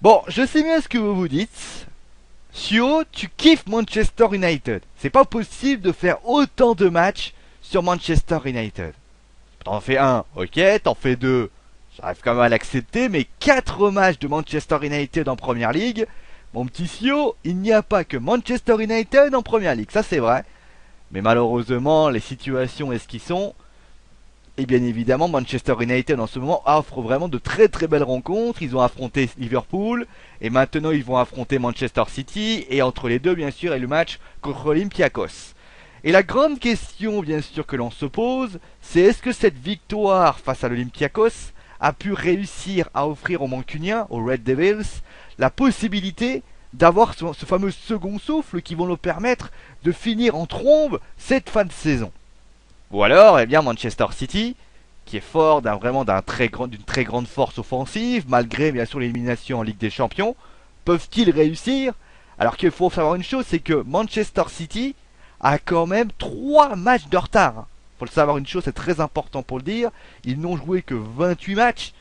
Bon, je sais bien ce que vous vous dites. Sio, tu kiffes Manchester United. C'est pas possible de faire autant de matchs sur Manchester United. T'en fais un, ok, t'en fais deux. J'arrive quand même à l'accepter, mais 4 matchs de Manchester United en Première Ligue. Mon petit Sio, il n'y a pas que Manchester United en Première Ligue, ça c'est vrai. Mais malheureusement, les situations est ce qu'ils sont. Et bien évidemment, Manchester United en ce moment offre vraiment de très très belles rencontres. Ils ont affronté Liverpool et maintenant ils vont affronter Manchester City. Et entre les deux, bien sûr, est le match contre Olympiakos. Et la grande question, bien sûr, que l'on se pose, c'est est-ce que cette victoire face à l'Olympiakos a pu réussir à offrir aux Mancuniens, aux Red Devils, la possibilité d'avoir ce fameux second souffle qui vont leur permettre de finir en trombe cette fin de saison. Ou alors, eh bien, Manchester City, qui est fort d'une très grande force offensive, malgré bien sûr l'élimination en Ligue des Champions, peuvent-ils réussir? Alors qu'il faut savoir une chose, c'est que Manchester City a quand même 3 matchs de retard. Faut le savoir une chose, c'est très important pour le dire. Ils n'ont joué que 28 matchs.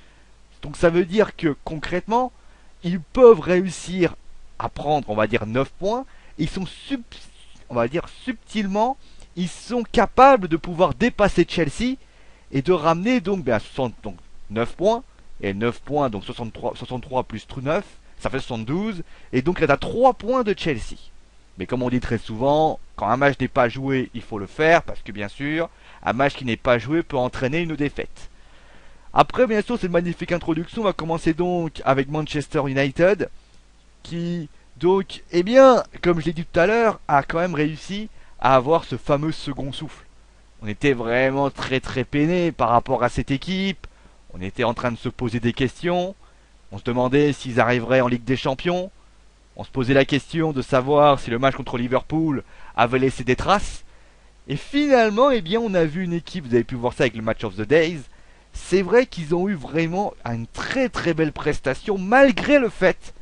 Donc ça veut dire que concrètement, ils peuvent réussir à prendre, on va dire, 9 points. Ils sont on va dire subtilement, ils sont capables de pouvoir dépasser Chelsea et de ramener donc, donc 9 points. Et 9 points, donc 63 plus 9, ça fait 72. Et donc il est à 3 points de Chelsea. Mais comme on dit très souvent, quand un match n'est pas joué, il faut le faire, parce que bien sûr, un match qui n'est pas joué peut entraîner une défaite. Après, bien sûr, cette magnifique introduction va commencer donc avec Manchester United, qui, donc, eh bien, comme je l'ai dit tout à l'heure, a quand même réussi à avoir ce fameux second souffle. On était vraiment très très peiné par rapport à cette équipe, on était en train de se poser des questions, on se demandait s'ils arriveraient en Ligue des Champions, on se posait la question de savoir si le match contre Liverpool avait laissé des traces. Et finalement, eh bien, on a vu une équipe, vous avez pu voir ça avec le Match of the Days. C'est vrai qu'ils ont eu vraiment une très très belle prestation malgré le fait.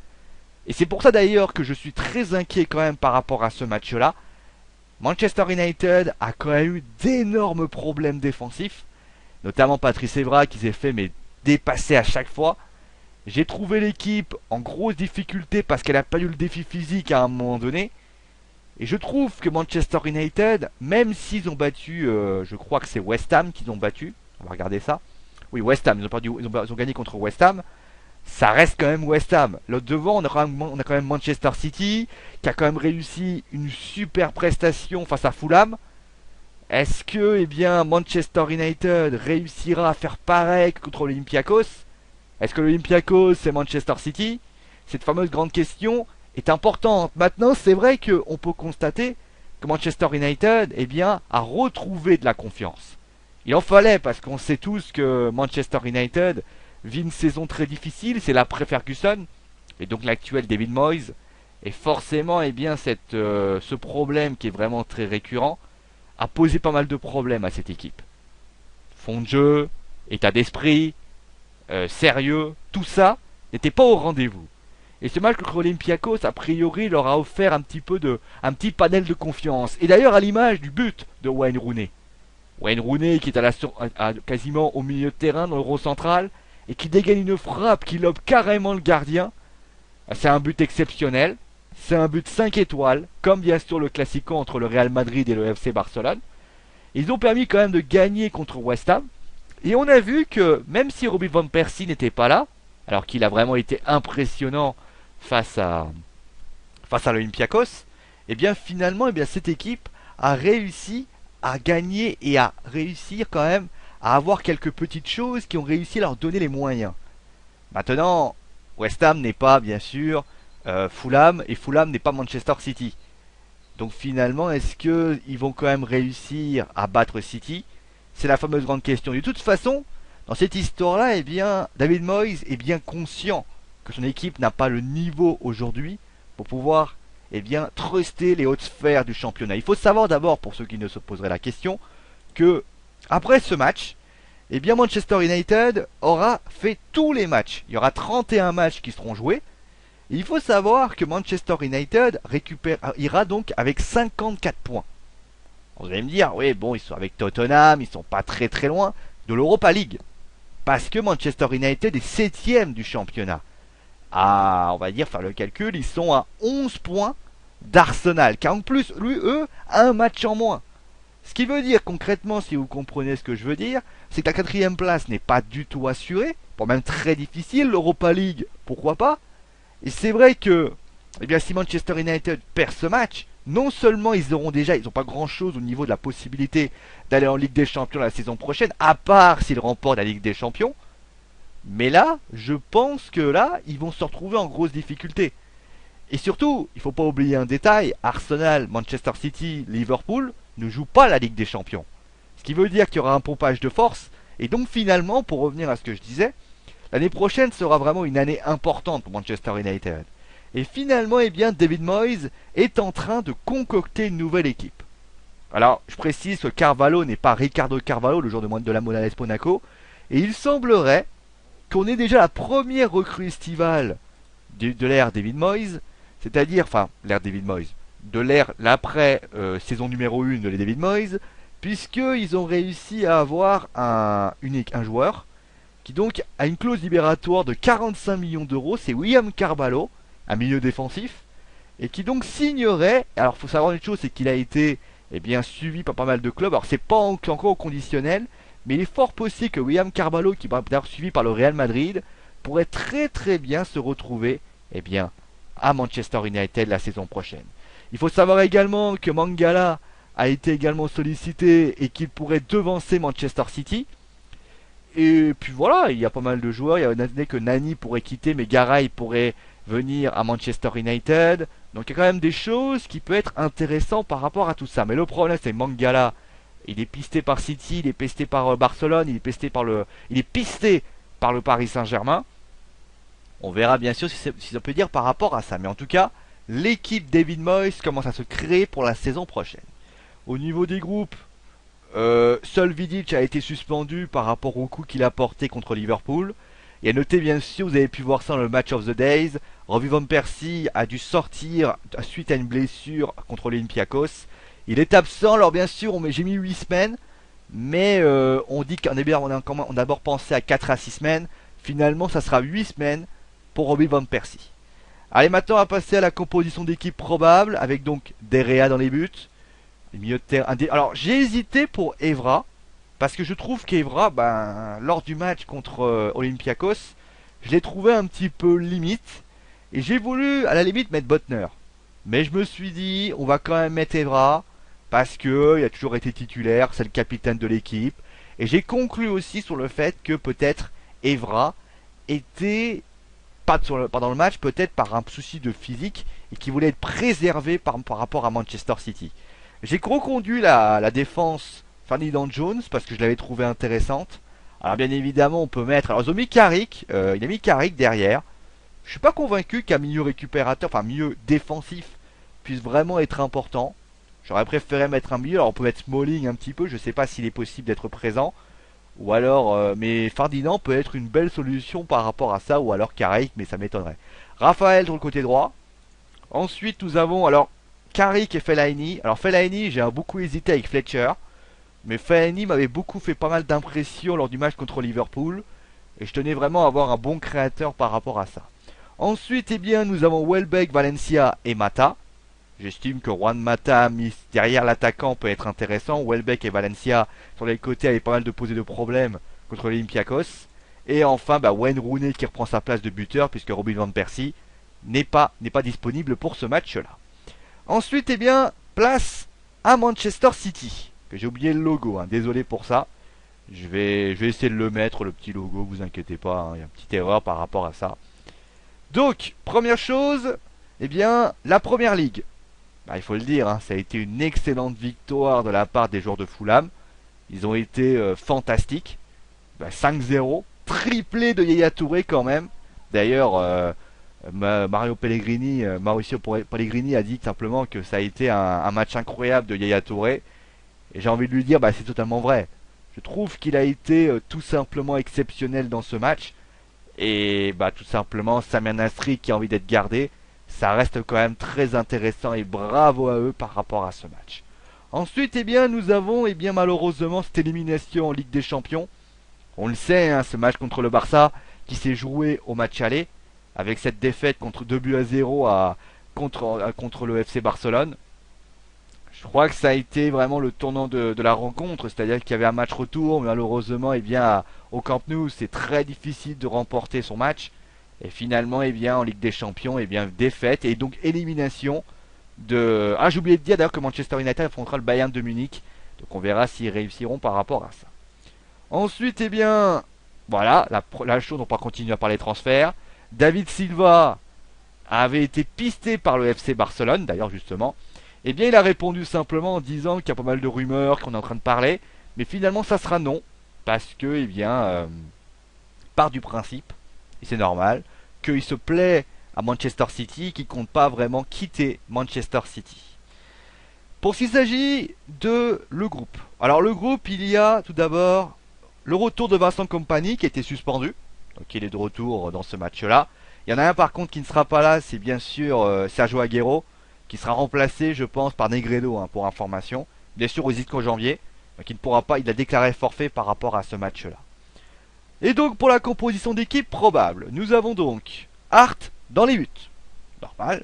Et c'est pour ça d'ailleurs que je suis très inquiet quand même par rapport à ce match-là. Manchester United a quand même eu d'énormes problèmes défensifs. Notamment Patrice Evra qui s'est fait dépasser à chaque fois. J'ai trouvé l'équipe en grosse difficulté parce qu'elle n'a pas eu le défi physique à un moment donné. Et je trouve que Manchester United, même s'ils ont battu, je crois que c'est West Ham qu'ils ont battu. On va regarder ça. Oui, West Ham, ils ont gagné contre West Ham. Ça reste quand même West Ham. Là devant, on a quand même Manchester City qui a quand même réussi une super prestation face à Fulham. Est-ce que, eh bien, Manchester United réussira à faire pareil contre l'Olympiakos? Est-ce que l'Olympiakos c'est Manchester City? Cette fameuse grande question est importante. Maintenant, c'est vrai qu'on peut constater que Manchester United, eh bien, a retrouvé de la confiance. Il en fallait parce qu'on sait tous que Manchester United vit une saison très difficile, c'est l'après-Ferguson, et donc l'actuel David Moyes, et forcément, eh bien, ce problème qui est vraiment très récurrent a posé pas mal de problèmes à cette équipe. Fond de jeu, état d'esprit, sérieux, tout ça n'était pas au rendez-vous. Et ce match contre Olympiakos, a priori, leur a offert un petit panel de confiance. Et d'ailleurs, à l'image du but de Wayne Rooney. Wayne Rooney qui est quasiment au milieu de terrain, dans le rond central, et qui dégaine une frappe qui lobe carrément le gardien. C'est un but exceptionnel. C'est un but 5 étoiles, comme bien sûr le Classico entre le Real Madrid et le FC Barcelone. Ils ont permis quand même de gagner contre West Ham. Et on a vu que même si Robin van Persie n'était pas là, alors qu'il a vraiment été impressionnant face à l'Olympiakos, et bien finalement, eh bien, cette équipe a réussi à gagner et à réussir quand même à avoir quelques petites choses qui ont réussi à leur donner les moyens. Maintenant, West Ham n'est pas bien sûr Fulham et Fulham n'est pas Manchester City. Donc finalement, est-ce qu'ils vont quand même réussir à battre City? C'est la fameuse grande question. De toute façon, dans cette histoire-là, eh bien, David Moyes est bien conscient que son équipe n'a pas le niveau aujourd'hui pour pouvoir, eh bien, truster les hautes sphères du championnat. Il faut savoir d'abord, pour ceux qui ne se poseraient la question, que après ce match, eh bien, Manchester United aura fait tous les matchs. Il y aura 31 matchs qui seront joués. Et il faut savoir que Manchester United ira donc avec 54 points. Vous allez me dire, oui, bon, ils sont avec Tottenham, ils sont pas très très loin de l'Europa League. Parce que Manchester United est 7ème du championnat. à, on va dire, faire le calcul, ils sont à 11 points d'Arsenal, car en plus, eux, un match en moins. Ce qui veut dire concrètement, si vous comprenez ce que je veux dire, c'est que la quatrième place n'est pas du tout assurée, pour même très difficile, l'Europa League, pourquoi pas. Et c'est vrai que, eh bien, si Manchester United perd ce match, non seulement ils n'ont pas grand chose au niveau de la possibilité d'aller en Ligue des Champions la saison prochaine, à part s'ils remportent la Ligue des Champions, mais là, je pense que là, ils vont se retrouver en grosse difficulté. Et surtout, il ne faut pas oublier un détail, Arsenal, Manchester City, Liverpool ne jouent pas la Ligue des Champions. Ce qui veut dire qu'il y aura un pompage de force. Et donc finalement, pour revenir à ce que je disais, l'année prochaine sera vraiment une année importante pour Manchester United. Et finalement, eh bien, David Moyes est en train de concocter une nouvelle équipe. Alors, je précise que Carvalho n'est pas Ricardo Carvalho, le joueur de la Monales Monaco. Et il semblerait qu'on ait déjà la première recrue estivale de l'ère David Moyes, c'est-à-dire, enfin, l'ère David Moyes, de l'ère, l'après saison numéro 1 de les David Moyes, puisqu'ils ont réussi à avoir un joueur qui donc a une clause libératoire de 45 millions d'euros, c'est William Carvalho, un milieu défensif, et qui donc signerait, alors il faut savoir une chose, c'est qu'il a été eh bien, suivi par pas mal de clubs, alors c'est pas encore au conditionnel, mais il est fort possible que William Carvalho, qui va être suivi par le Real Madrid, pourrait très bien se retrouver eh bien, à Manchester United la saison prochaine. Il faut savoir également que Mangala a été également sollicité et qu'il pourrait devancer Manchester City. Et puis voilà, il y a pas mal de joueurs. Il y a donné que Nani pourrait quitter, mais Garay pourrait venir à Manchester United. Donc il y a quand même des choses qui peuvent être intéressantes par rapport à tout ça. Mais le problème, c'est Mangala. Il est pisté par City, il est pisté par Barcelone, il est pisté par le Paris Saint-Germain. On verra bien sûr si on peut dire par rapport à ça. Mais en tout cas, l'équipe David Moyes commence à se créer pour la saison prochaine. Au niveau des groupes, seul Vidic a été suspendu par rapport au coup qu'il a porté contre Liverpool. Et à noter bien sûr, vous avez pu voir ça dans le Match of the Days, Robbie Van Persie a dû sortir suite à une blessure contre l'Olympiakos. Il est absent, alors bien sûr j'ai mis 8 semaines, mais on dit qu'on a d'abord pensé à 4 à 6 semaines. Finalement ça sera 8 semaines pour Robbie Van Persie. Allez, maintenant on va passer à la composition d'équipe probable, avec donc Derea dans les buts, les milieux de terrain. Alors j'ai hésité pour Evra, parce que je trouve qu'Evra, lors du match contre Olympiakos, je l'ai trouvé un petit peu limite, et j'ai voulu à la limite mettre Botner. Mais je me suis dit, on va quand même mettre Evra, parce que il a toujours été titulaire, c'est le capitaine de l'équipe, et j'ai conclu aussi sur le fait que peut-être Evra était pas dans le match, peut-être par un souci de physique et qui voulait être préservé par rapport à Manchester City. J'ai reconduit la défense Ferdinand Jones parce que je l'avais trouvé intéressante. Alors bien évidemment on peut mettre, alors ils ont mis Carrick, il a mis Carrick derrière. Je suis pas convaincu qu'un milieu récupérateur, enfin milieu défensif puisse vraiment être important. J'aurais préféré mettre un milieu, alors on peut mettre Smalling un petit peu, je sais pas s'il est possible d'être présent. Ou alors, mais Ferdinand peut être une belle solution par rapport à ça, ou alors Carrick, mais ça m'étonnerait. Raphaël sur le côté droit. Ensuite, nous avons alors Carrick et Fellaini. Alors Fellaini, j'ai beaucoup hésité avec Fletcher, mais Fellaini m'avait beaucoup fait pas mal d'impressions lors du match contre Liverpool, et je tenais vraiment à avoir un bon créateur par rapport à ça. Ensuite, eh bien, nous avons Welbeck, Valencia et Mata. J'estime que Juan Mata mis derrière l'attaquant peut être intéressant. Welbeck et Valencia sur les côtés avaient pas mal de posés de problèmes contre l'Olympiakos. Et enfin Wayne Rooney qui reprend sa place de buteur puisque Robin Van Persie n'est pas disponible pour ce match-là. Ensuite, eh bien, place à Manchester City. Que j'ai oublié le logo, désolé pour ça. Je vais essayer de le mettre, le petit logo, vous inquiétez pas, il y a une petite erreur par rapport à ça. Donc, première chose, eh bien, la Première Ligue. Il faut le dire, ça a été une excellente victoire de la part des joueurs de Fulham. Ils ont été fantastiques. 5-0, triplé de Yaya Touré quand même. D'ailleurs, Mauricio Pellegrini a dit simplement que ça a été un match incroyable de Yaya Touré. Et j'ai envie de lui dire, c'est totalement vrai. Je trouve qu'il a été tout simplement exceptionnel dans ce match. Et tout simplement, Samir Nasri qui a envie d'être gardé. Ça reste quand même très intéressant et bravo à eux par rapport à ce match. Ensuite, eh bien, nous avons malheureusement cette élimination en Ligue des Champions. On le sait, ce match contre le Barça qui s'est joué au match aller. avec cette défaite contre 2 buts à 0 contre le FC Barcelone. Je crois que ça a été vraiment le tournant de la rencontre, c'est-à-dire qu'il y avait un match retour, mais malheureusement, eh bien, au Camp Nou, c'est très difficile de remporter son match. Et finalement, eh bien, en Ligue des Champions, eh bien, défaite et donc élimination de. Ah, j'ai oublié de dire d'ailleurs que Manchester United affrontera le Bayern de Munich. Donc on verra s'ils réussiront par rapport à ça. Ensuite, eh bien, voilà, la chose, on va continuer à parler transferts. David Silva avait été pisté par le FC Barcelone, d'ailleurs justement. Eh bien, il a répondu simplement en disant qu'il y a pas mal de rumeurs, qu'on est en train de parler, mais finalement, ça sera non, parce que, eh bien, part du principe, et c'est normal, qu'il se plaît à Manchester City, qu'il compte pas vraiment quitter Manchester City. Pour ce qui s'agit de le groupe. Alors le groupe, il y a tout d'abord le retour de Vincent Kompany qui a été suspendu, donc il est de retour dans ce match-là. Il y en a un par contre qui ne sera pas là, c'est bien sûr Sergio Aguero, qui sera remplacé, je pense, par Negredo, pour information. Bien sûr, au jusqu'en janvier, donc il ne pourra pas, il a déclaré forfait par rapport à ce match-là. Et donc, pour la composition d'équipe probable, nous avons donc Hart dans les buts. Normal.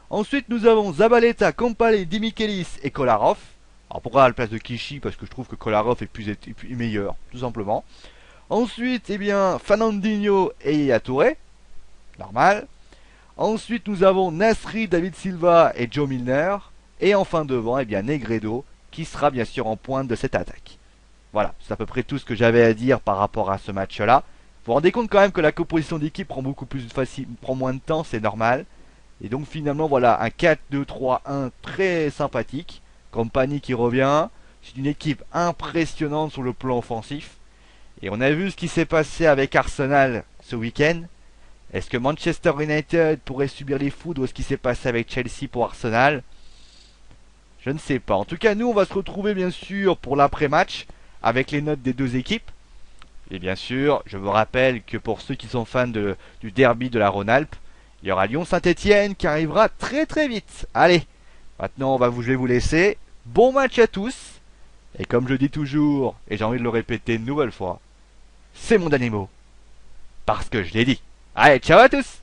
Ensuite, nous avons Zabaleta, Kompany, Dimichelis et Kolarov. Alors, pourquoi à la place de Kishi? Parce que je trouve que Kolarov est meilleur, tout simplement. Ensuite, eh bien, Fernandinho et Yaya Touré. Normal. Ensuite, nous avons Nasri, David Silva et Joe Milner. Et enfin devant, eh bien, Negredo, qui sera bien sûr en pointe de cette attaque. Voilà, c'est à peu près tout ce que j'avais à dire par rapport à ce match-là. Vous vous rendez compte quand même que la composition d'équipe prend beaucoup plus facile, prend moins de temps, c'est normal. Et donc finalement, voilà, un 4-2-3-1 très sympathique. Kompany qui revient. C'est une équipe impressionnante sur le plan offensif. Et on a vu ce qui s'est passé avec Arsenal ce week-end. Est-ce que Manchester United pourrait subir les foudres de ce qui s'est passé avec Chelsea pour Arsenal? Je ne sais pas. En tout cas, nous, on va se retrouver bien sûr pour l'après-match avec les notes des deux équipes. Et bien sûr, je vous rappelle que pour ceux qui sont fans du derby de la Rhône-Alpes, il y aura Lyon-Saint-Etienne qui arrivera très très vite. Allez, maintenant je vais vous laisser. Bon match à tous. Et comme je dis toujours, et j'ai envie de le répéter une nouvelle fois, c'est mon dernier mot. Parce que je l'ai dit. Allez, ciao à tous!